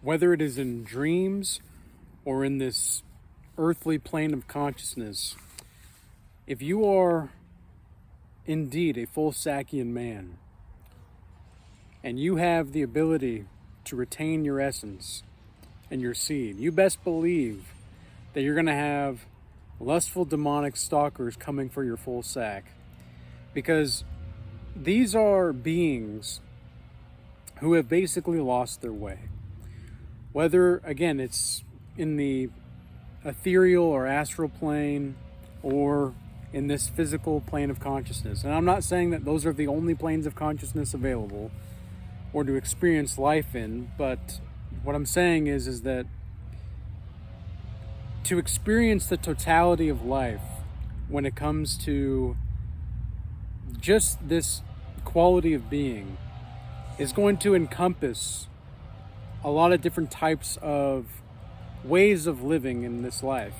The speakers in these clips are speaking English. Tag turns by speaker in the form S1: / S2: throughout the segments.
S1: whether it is in dreams or in this earthly plane of consciousness, if you are indeed a full Sakian man and you have the ability to retain your essence and your seed, you best believe that you're going to have lustful demonic stalkers coming for your full sack, because these are beings who have basically lost their way. Whether, again, it's in the ethereal or astral plane or in this physical plane of consciousness. And I'm not saying that those are the only planes of consciousness available or to experience life in, but what I'm saying is that to experience the totality of life when it comes to just this quality of being is going to encompass a lot of different types of ways of living in this life,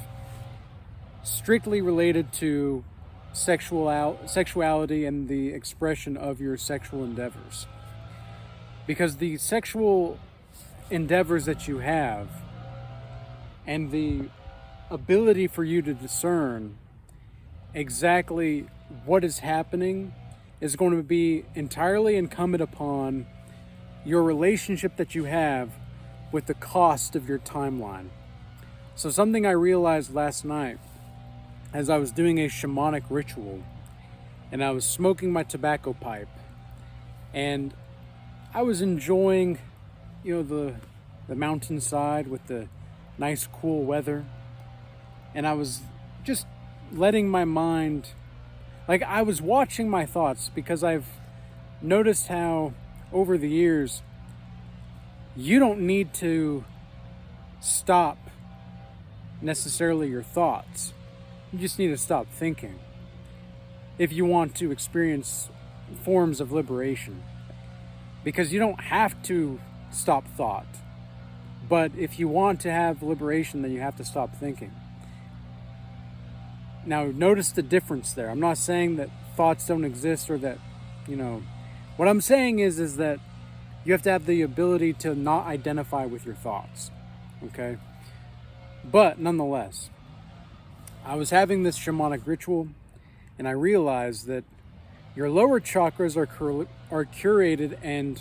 S1: strictly related to sexuality and the expression of your sexual endeavors. Because the sexual endeavors that you have and the ability for you to discern exactly what is happening is going to be entirely incumbent upon your relationship that you have with the cost of your timeline. So something I realized last night as I was doing a shamanic ritual and I was smoking my tobacco pipe and I was enjoying, the mountainside with the nice cool weather, and I was just letting my mind, I was watching my thoughts, because I've noticed how over the years you don't need to stop necessarily your thoughts. You just need to stop thinking if you want to experience forms of liberation. Because you don't have to stop thought. But if you want to have liberation, then you have to stop thinking. Now, notice the difference there. I'm not saying that thoughts don't exist or that, what I'm saying is that you have to have the ability to not identify with your thoughts. Okay? But nonetheless, I was having this shamanic ritual and I realized that your lower chakras are curated and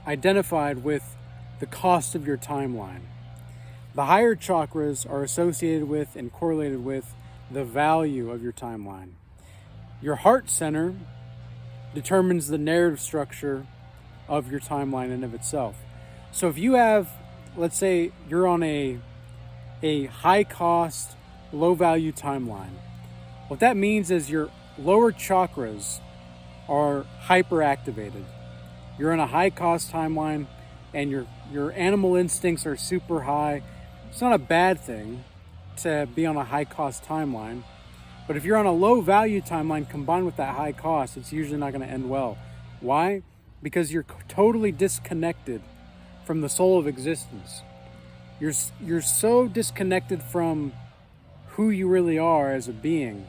S1: identified with the cost of your timeline. The higher chakras are associated with and correlated with the value of your timeline. Your heart center determines the narrative structure of your timeline in of itself. So if you have, let's say you're on a high cost, low value timeline, what that means is your lower chakras are hyperactivated. You're in a high cost timeline and your animal instincts are super high. It's not a bad thing to be on a high cost timeline, but if you're on a low value timeline combined with that high cost, it's usually not going to end well. Why? Because you're totally disconnected from the soul of existence. You're so disconnected from who you really are as a being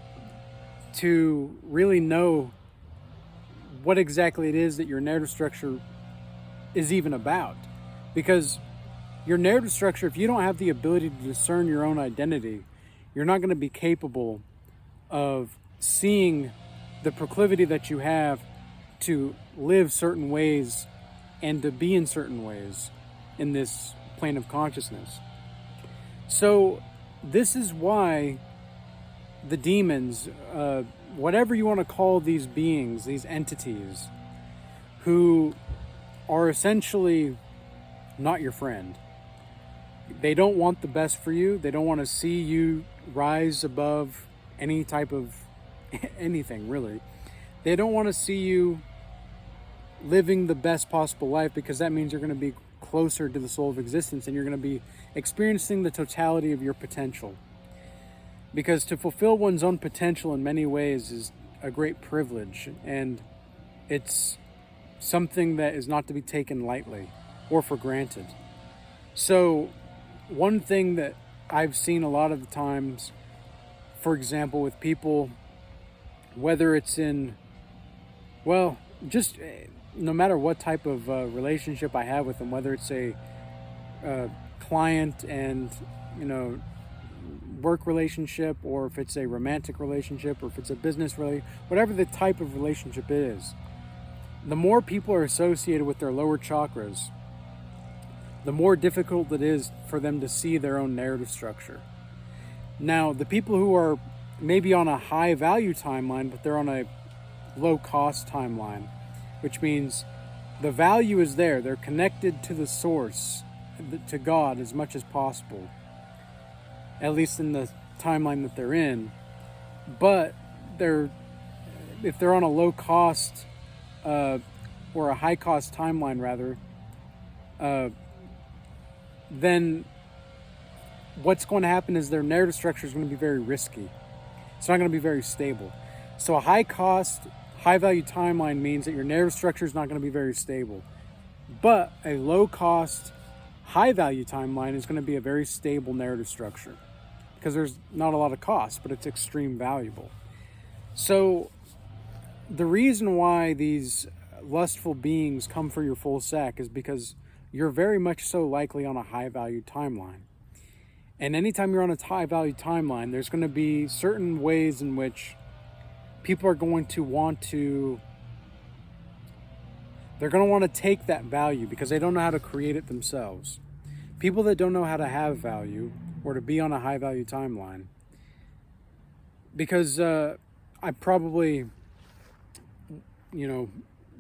S1: to really know what exactly it is that your narrative structure is even about. Because your narrative structure, if you don't have the ability to discern your own identity, you're not going to be capable of seeing the proclivity that you have to live certain ways and to be in certain ways in this plane of consciousness. So this is why the demons, whatever you want to call these beings, these entities, who are essentially not your friend. They don't want the best for you. They don't want to see you rise above any type of anything, really. They don't want to see you living the best possible life, because that means you're going to be closer to the soul of existence and you're going to be experiencing the totality of your potential. Because to fulfill one's own potential in many ways is a great privilege, and it's something that is not to be taken lightly or for granted. So one thing that I've seen a lot of the times, for example, with people, whether it's in, just no matter what type of relationship I have with them, whether it's a client and, work relationship, or if it's a romantic relationship, or if it's a business relationship, whatever the type of relationship it is, the more people are associated with their lower chakras, the more difficult it is for them to see their own narrative structure. Now, the people who are maybe on a high value timeline, but they're on a low cost timeline, which means the value is there. They're connected to the source, to God, as much as possible, at least in the timeline that they're in. But if they're on a low cost or a high cost timeline rather, then what's going to happen is their narrative structure is going to be very risky. It's not going to be very stable. So a high cost, high value timeline means that your narrative structure is not going to be very stable. But a low cost, high value timeline is going to be a very stable narrative structure, because there's not a lot of cost, but it's extreme valuable. So the reason why these lustful beings come for your full sack is because you're very much so likely on a high value timeline. And anytime you're on a high value timeline, there's going to be certain ways in which people are going to want to, they're going to want to take that value because they don't know how to create it themselves. People that don't know how to have value or to be on a high value timeline, because I probably,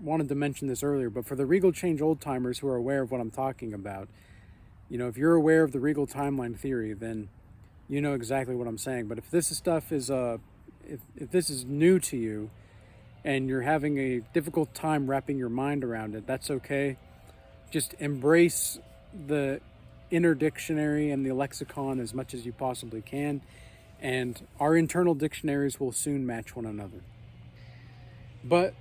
S1: wanted to mention this earlier, but for the Regal Change old timers who are aware of what I'm talking about, if you're aware of the Regal timeline theory, then you know exactly what I'm saying. But if this stuff is if this is new to you and you're having a difficult time wrapping your mind around it, that's okay. Just embrace the inner dictionary and the lexicon as much as you possibly can, and our internal dictionaries will soon match one another. But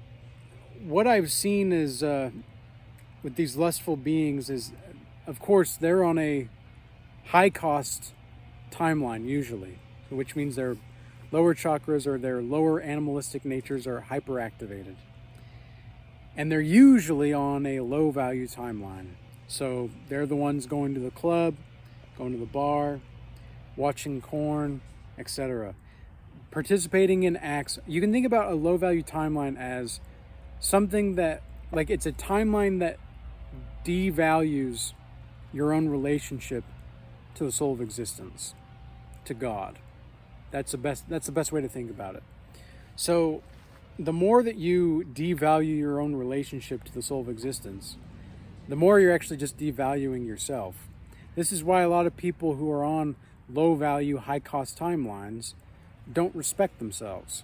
S1: what I've seen is with these lustful beings is, of course, they're on a high cost timeline usually, which means their lower chakras or their lower animalistic natures are hyperactivated. And they're usually on a low value timeline. So they're the ones going to the club, going to the bar, watching porn, etc. Participating in acts. You can think about a low value timeline as something that, like, it's a timeline that devalues your own relationship to the soul of existence, to God. That's the best way to think about it. So the more that you devalue your own relationship to the soul of existence, the more you're actually just devaluing yourself. This is why a lot of people who are on low value, high cost timelines don't respect themselves.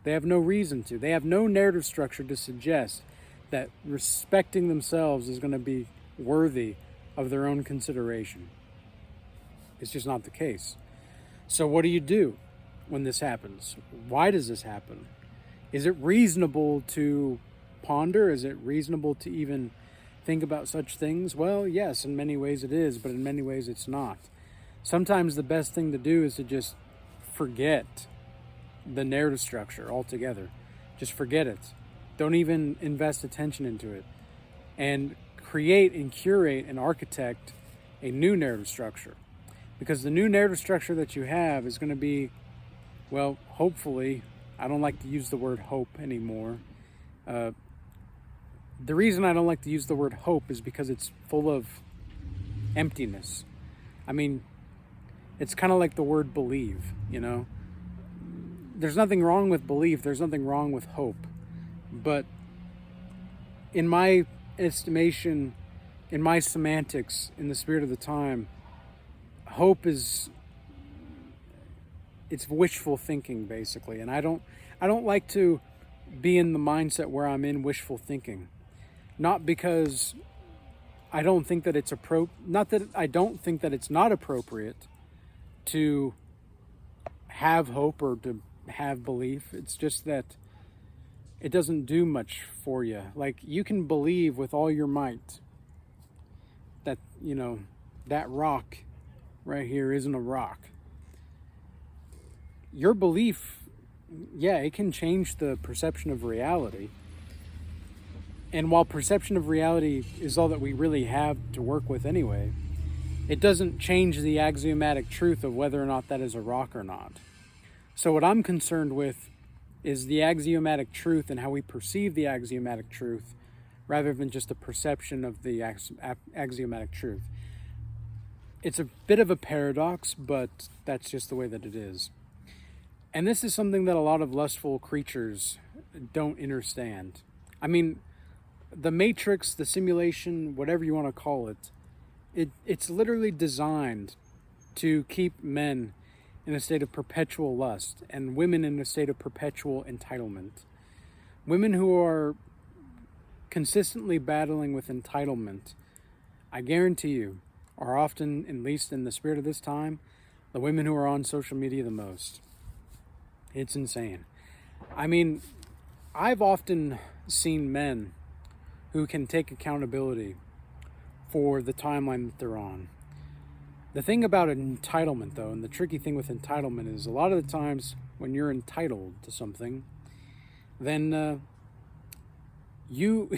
S1: They have no reason to. They have no narrative structure to suggest that respecting themselves is going to be worthy of their own consideration. It's just not the case. So what do you do when this happens? Why does this happen? Is it reasonable to ponder? Is it reasonable to even think about such things? Well, yes, in many ways it is, but in many ways it's not. Sometimes the best thing to do is to just forget the narrative structure altogether. Just forget it. Don't even invest attention into it. And create and curate and architect a new narrative structure. Because the new narrative structure that you have is going to be, well, hopefully, I don't like to use the word hope anymore. The reason I don't like to use the word hope is because it's full of emptiness. I mean, it's kind of like the word believe, There's nothing wrong with belief. There's nothing wrong with hope. But in my estimation, in my semantics, in the spirit of the time, hope it's wishful thinking, basically. And I don't like to be in the mindset where I'm in wishful thinking. Not because I don't think that it's not that I don't think that it's not appropriate to have hope or to have belief. It's just that it doesn't do much for you. Like, you can believe with all your might that, that rock right here isn't a rock. Your belief, yeah, it can change the perception of reality. And while perception of reality is all that we really have to work with anyway, it doesn't change the axiomatic truth of whether or not that is a rock or not. So what I'm concerned with is the axiomatic truth and how we perceive the axiomatic truth rather than just a perception of the axiomatic truth. It's a bit of a paradox, but that's just the way that it is. And this is something that a lot of lustful creatures don't understand. I mean, the matrix, the simulation, whatever you want to call it, it's literally designed to keep men in a state of perpetual lust and women in a state of perpetual entitlement. Women who are consistently battling with entitlement, I guarantee you, are often, at least in the spirit of this time, the women who are on social media the most. It's insane. I mean, I've often seen men who can take accountability for the timeline that they're on. The thing about entitlement, though, and the tricky thing with entitlement is a lot of the times when you're entitled to something, then you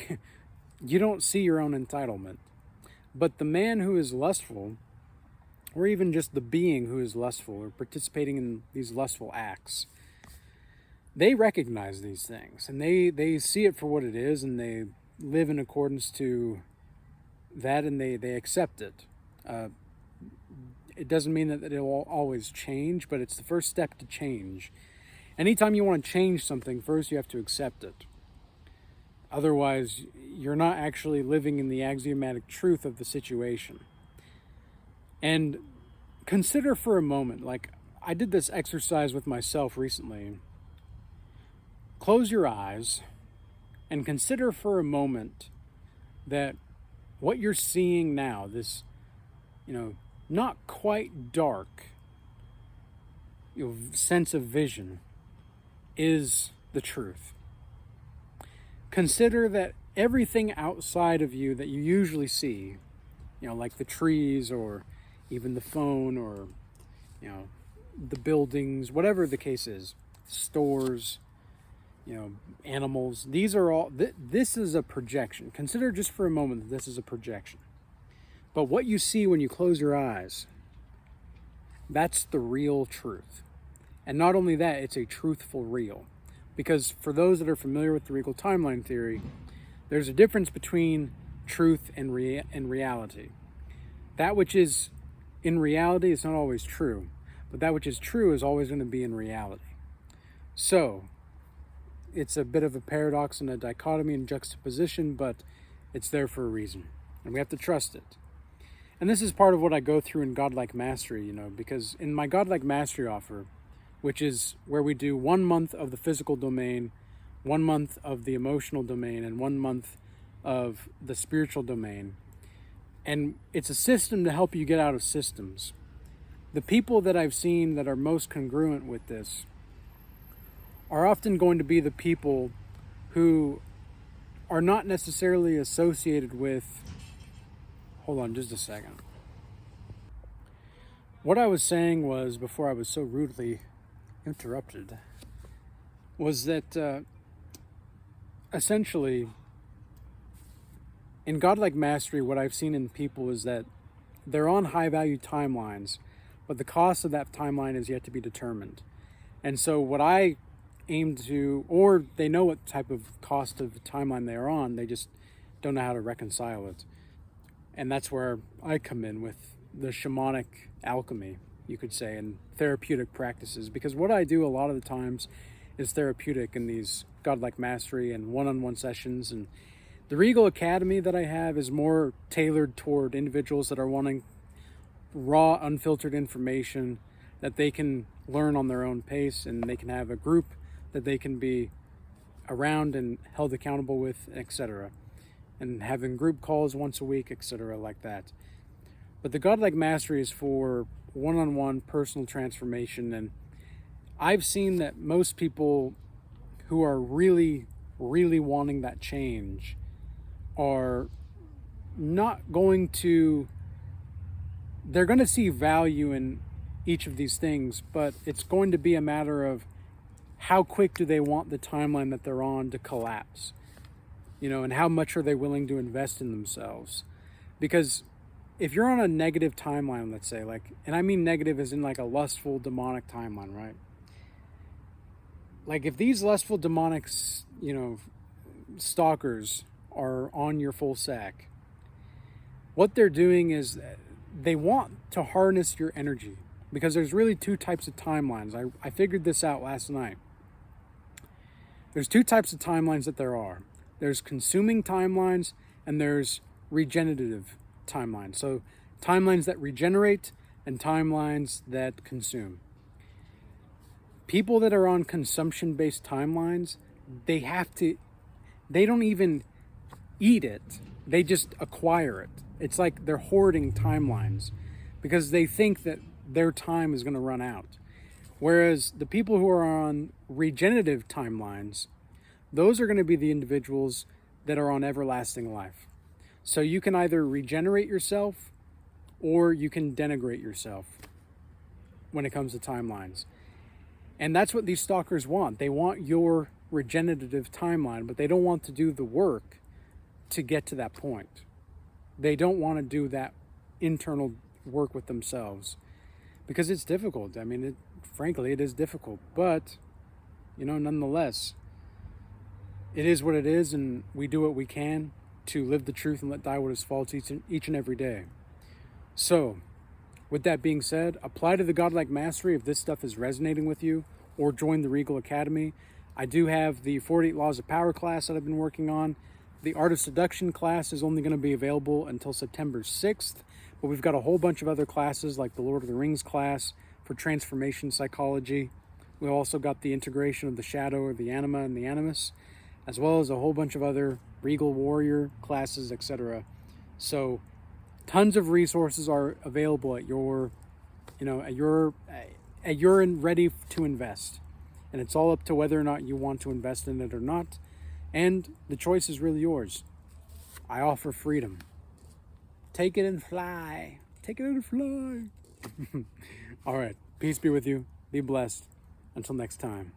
S1: don't see your own entitlement. But the man who is lustful, or even just the being who is lustful or participating in these lustful acts, they recognize these things and they see it for what it is, and they live in accordance to that, and they accept it. It doesn't mean that it'll always change, but it's the first step to change. Anytime you want to change something, first you have to accept it. Otherwise, you're not actually living in the axiomatic truth of the situation. And consider for a moment, like I did this exercise with myself recently. Close your eyes and consider for a moment that what you're seeing now, this, not quite dark, sense of vision, is the truth. Consider that everything outside of you that you usually see, like the trees or even the phone or, the buildings, whatever the case is, stores, animals, these are all, this is a projection. Consider just for a moment that this is a projection. But what you see when you close your eyes, that's the real truth. And not only that, it's a truthful real. Because for those that are familiar with the Regal timeline theory, there's a difference between truth and reality. That which is in reality is not always true, but that which is true is always going to be in reality. So, it's a bit of a paradox and a dichotomy and juxtaposition, but it's there for a reason, and we have to trust it. And this is part of what I go through in Godlike Mastery, because in my Godlike Mastery offer, which is where we do 1 month of the physical domain, 1 month of the emotional domain, and 1 month of the spiritual domain. And it's a system to help you get out of systems. The people that I've seen that are most congruent with this are often going to be the people who are not necessarily associated with... Hold on just a second. What I was saying was, before I was so rudely interrupted, was that essentially in Godlike Mastery, what I've seen in people is that they're on high value timelines, but the cost of that timeline is yet to be determined. And so what I aim to, or they know what type of cost of the timeline they are on, they just don't know how to reconcile it. And that's where I come in with the shamanic alchemy, you could say, and therapeutic practices, because what I do a lot of the times is therapeutic in these Godlike Mastery and one-on-one sessions. And the Regal Academy that I have is more tailored toward individuals that are wanting raw, unfiltered information that they can learn on their own pace, and they can have a group that they can be around and held accountable with, etc. And having group calls once a week, etc., like that. But the Godlike Mastery is for one-on-one personal transformation, and I've seen that most people who are really, really wanting that change are not going to... They're going to see value in each of these things, but it's going to be a matter of how quick do they want the timeline that they're on to collapse. and how much are they willing to invest in themselves? Because if you're on a negative timeline, let's say, like, and I mean negative as in like a lustful, demonic timeline, right? Like if these lustful, demonic, stalkers are on your full sack, what they're doing is they want to harness your energy, because there's really two types of timelines. I figured this out last night. There's two types of timelines that there are. There's consuming timelines and there's regenerative timelines. So timelines that regenerate and timelines that consume. People that are on consumption-based timelines, they don't even eat it. They just acquire it. It's like they're hoarding timelines because they think that their time is going to run out. Whereas the people who are on regenerative timelines, those are going to be the individuals that are on everlasting life. So you can either regenerate yourself or you can denigrate yourself when it comes to timelines. And that's what these stalkers want. They want your regenerative timeline, but they don't want to do the work to get to that point. They don't want to do that internal work with themselves because it's difficult. I mean, frankly, it is difficult, but, nonetheless, it is what it is, and we do what we can to live the truth and let die what is false each and every day. So, with that being said, apply to the Godlike Mastery if this stuff is resonating with you, or join the Regal Academy. I do have the 48 Laws of Power class that I've been working on. The Art of Seduction class is only going to be available until September 6th, but we've got a whole bunch of other classes like the Lord of the Rings class for transformation psychology. We also got the integration of the shadow or the anima and the animus, as well as a whole bunch of other Regal Warrior classes, etc. So tons of resources are available at your ready to invest. And it's all up to whether or not you want to invest in it or not. And the choice is really yours. I offer freedom. Take it and fly. Take it and fly. All right. Peace be with you. Be blessed. Until next time.